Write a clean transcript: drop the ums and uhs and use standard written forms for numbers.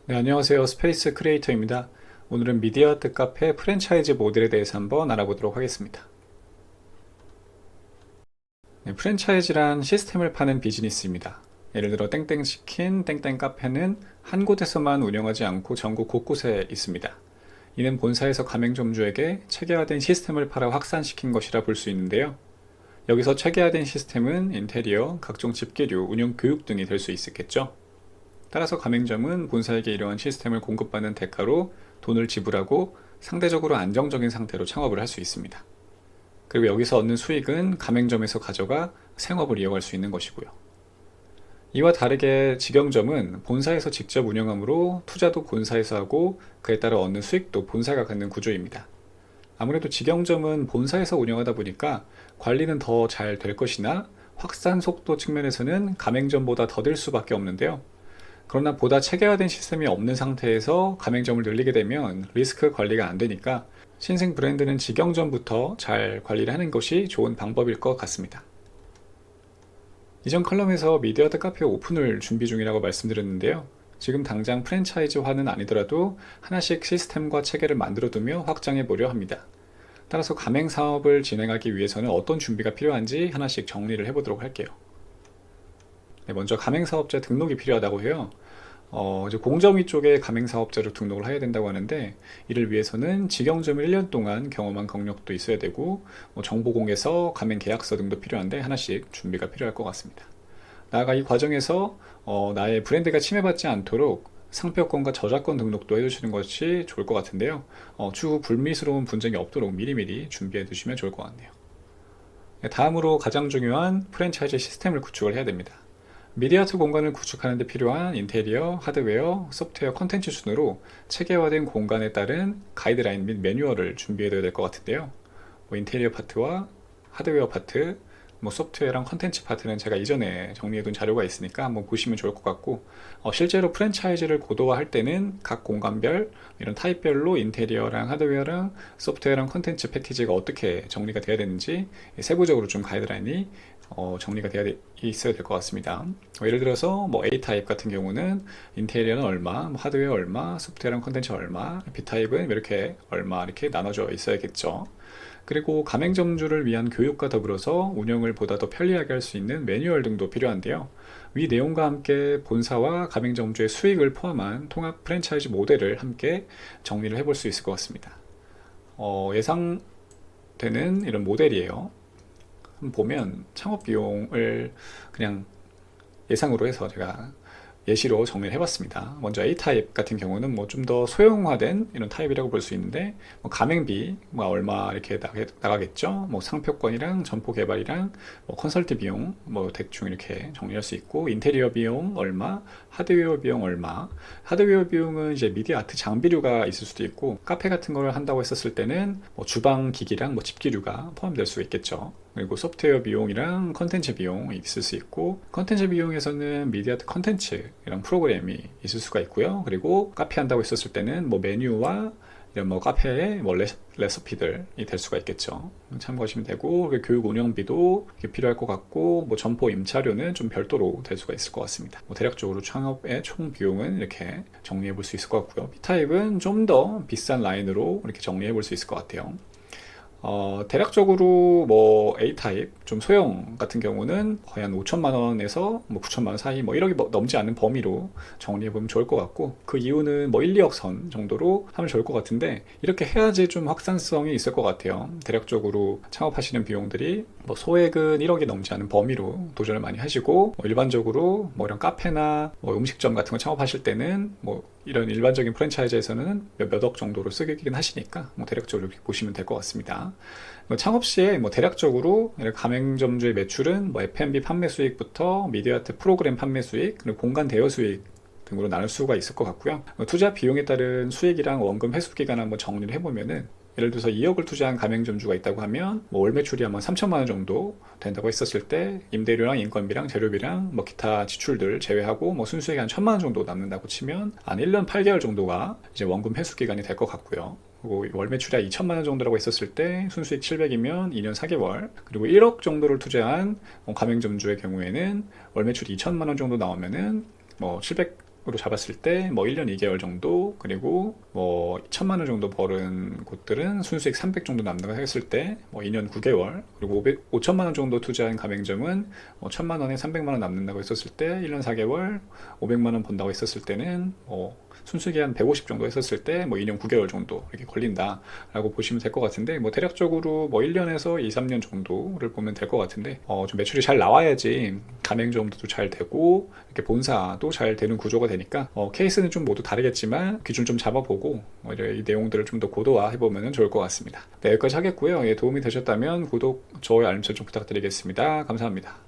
네, 안녕하세요. 스페이스 크리에이터입니다. 오늘은 미디어아트 카페 프랜차이즈 모델에 대해서 한번 알아보도록 하겠습니다. 네, 프랜차이즈란 시스템을 파는 비즈니스입니다. 예를 들어 땡땡치킨, 땡땡카페는 한 곳에서만 운영하지 않고 전국 곳곳에 있습니다. 이는 본사에서 가맹점주에게 체계화된 시스템을 팔아 확산시킨 것이라 볼 수 있는데요. 여기서 체계화된 시스템은 인테리어, 각종 집계류, 운영 교육 등이 될 수 있겠죠. 따라서 가맹점은 본사에게 이러한 시스템을 공급받는 대가로 돈을 지불하고 상대적으로 안정적인 상태로 창업을 할 수 있습니다. 그리고 여기서 얻는 수익은 가맹점에서 가져가 생업을 이어갈 수 있는 것이고요. 이와 다르게 직영점은 본사에서 직접 운영하므로 투자도 본사에서 하고 그에 따라 얻는 수익도 본사가 갖는 구조입니다. 아무래도 직영점은 본사에서 운영하다 보니까 관리는 더 잘 될 것이나 확산 속도 측면에서는 가맹점보다 더딜 수밖에 없는데요. 그러나 보다 체계화된 시스템이 없는 상태에서 가맹점을 늘리게 되면 리스크 관리가 안 되니까 신생 브랜드는 직영점부터 잘 관리를 하는 것이 좋은 방법일 것 같습니다. 이전 컬럼에서 미디어아트 카페 오픈을 준비 중이라고 말씀드렸는데요. 지금 당장 프랜차이즈화는 아니더라도 하나씩 시스템과 체계를 만들어두며 확장해 보려 합니다. 따라서 가맹 사업을 진행하기 위해서는 어떤 준비가 필요한지 하나씩 정리를 해보도록 할게요. 네, 먼저 가맹사업자 등록이 필요하다고 해요. 이제 공정위 쪽에 가맹사업자로 등록을 해야 된다고 하는데, 이를 위해서는 직영점을 1년 동안 경험한 경력도 있어야 되고, 정보공에서 가맹계약서 등도 필요한데 하나씩 준비가 필요할 것 같습니다. 나아가 이 과정에서 나의 브랜드가 침해받지 않도록 상표권과 저작권 등록도 해주시는 것이 좋을 것 같은데요. 추후 불미스러운 분쟁이 없도록 미리미리 준비해 두시면 좋을 것 같네요. 네, 다음으로 가장 중요한 프랜차이즈 시스템을 구축을 해야 됩니다. 미디어아트 공간을 구축하는 데 필요한 인테리어, 하드웨어, 소프트웨어, 컨텐츠 순으로 체계화된 공간에 따른 가이드라인 및 매뉴얼을 준비해둬야 될 것 같은데요. 인테리어 파트와 하드웨어 파트, 소프트웨어랑 컨텐츠 파트는 제가 이전에 정리해둔 자료가 있으니까 한번 보시면 좋을 것 같고, 실제로 프랜차이즈를 고도화할 때는 각 공간별, 이런 타입별로 인테리어랑 하드웨어랑 소프트웨어랑 컨텐츠 패키지가 어떻게 정리가 돼야 되는지 세부적으로 좀 가이드라인이 정리가 되어 있어야 될 것 같습니다. 예를 들어서 A타입 같은 경우는 인테리어는 얼마, 하드웨어 얼마, 소프트웨어랑 컨텐츠 얼마, B타입은 이렇게 얼마 이렇게 나눠져 있어야겠죠. 그리고 가맹점주를 위한 교육과 더불어서 운영을 보다 더 편리하게 할 수 있는 매뉴얼 등도 필요한데요. 위 내용과 함께 본사와 가맹점주의 수익을 포함한 통합 프랜차이즈 모델을 함께 정리를 해볼 수 있을 것 같습니다. 예상되는 이런 모델이에요. 보면 창업 비용을 그냥 예상으로 해서 제가 예시로 정리를 해봤습니다. 먼저 A타입 같은 경우는 좀 더 소형화된 이런 타입이라고 볼 수 있는데, 가맹비 얼마 이렇게 나가겠죠. 상표권이랑 점포 개발이랑 컨설팅 비용 대충 이렇게 정리할 수 있고, 인테리어 비용 얼마, 하드웨어 비용 얼마. 하드웨어 비용은 이제 미디어 아트 장비류가 있을 수도 있고, 카페 같은 걸 한다고 했었을 때는 주방 기기랑 집기류가 포함될 수 있겠죠. 그리고 소프트웨어 비용이랑 컨텐츠 비용이 있을 수 있고, 컨텐츠 비용에서는 미디어아트 컨텐츠이랑 프로그램이 있을 수가 있고요. 그리고 카페 한다고 했었을 때는 메뉴와 이런 카페의 레시피들이 될 수가 있겠죠. 참고하시면 되고, 교육 운영비도 필요할 것 같고, 점포 임차료는 좀 별도로 될 수가 있을 것 같습니다. 대략적으로 창업의 총 비용은 이렇게 정리해 볼 수 있을 것 같고요. B타입은 좀 더 비싼 라인으로 이렇게 정리해 볼 수 있을 것 같아요. 대략적으로 A타입 좀 소형 같은 경우는 거의 한 5천만 원에서 9천만 원 사이 1억이 넘지 않는 범위로 정리해 보면 좋을 것 같고, 그 이유는 1, 2억 선 정도로 하면 좋을 것 같은데, 이렇게 해야지 좀 확산성이 있을 것 같아요. 대략적으로 창업하시는 비용들이 소액은 1억이 넘지 않은 범위로 도전을 많이 하시고, 일반적으로 이런 카페나 음식점 같은 거 창업하실 때는 이런 일반적인 프랜차이즈에서는 몇억 정도로 쓰긴 하시니까 대략적으로 이렇게 보시면 될 것 같습니다. 창업 시에 대략적으로 가맹점주의 매출은 F&B 판매 수익부터 미디어아트 프로그램 판매 수익, 그리고 공간 대여 수익 등으로 나눌 수가 있을 것 같고요. 투자 비용에 따른 수익이랑 원금 회수 기간 한번 정리를 해보면은, 예를 들어서 2억을 투자한 가맹점주가 있다고 하면 월 매출이 아마 3천만 원 정도 된다고 했었을 때, 임대료랑 인건비랑 재료비랑 기타 지출들 제외하고 순수익이 한 1천만 원 정도 남는다고 치면 한 1년 8개월 정도가 이제 원금 회수 기간이 될 것 같고요. 그리고 월 매출이 2천만 원 정도라고 했었을 때 순수익 700이면 2년 4개월, 그리고 1억 정도를 투자한 가맹점주의 경우에는 월 매출이 2천만 원 정도 나오면은 700 잡았을 때 뭐 1년 2개월 정도, 그리고 뭐 1,000만 원 정도 벌은 곳들은 순수익 300 정도 남는다고 했을 때 뭐 2년 9개월, 그리고 5천만 원 정도 투자한 가맹점은 뭐 1,000만 원에 300만 원 남는다고 했었을 때 1년 4개월 500만 원 번다고 했었을 때는 뭐 순수익이 한 150 정도 했었을 때 뭐 2년 9개월 정도 이렇게 걸린다라고 보시면 될 것 같은데, 뭐 대략적으로 뭐 1년에서 2, 3년 정도를 보면 될 것 같은데, 좀 매출이 잘 나와야지 가맹점도 잘 되고 이렇게 본사도 잘 되는 구조가 되니까, 케이스는 좀 모두 다르겠지만 기준 좀 잡아보고 이 내용들을 좀 더 고도화해 보면 좋을 것 같습니다. 네, 여기까지 하겠고요. 예, 도움이 되셨다면 구독, 좋아요, 알림 설정 부탁드리겠습니다. 감사합니다.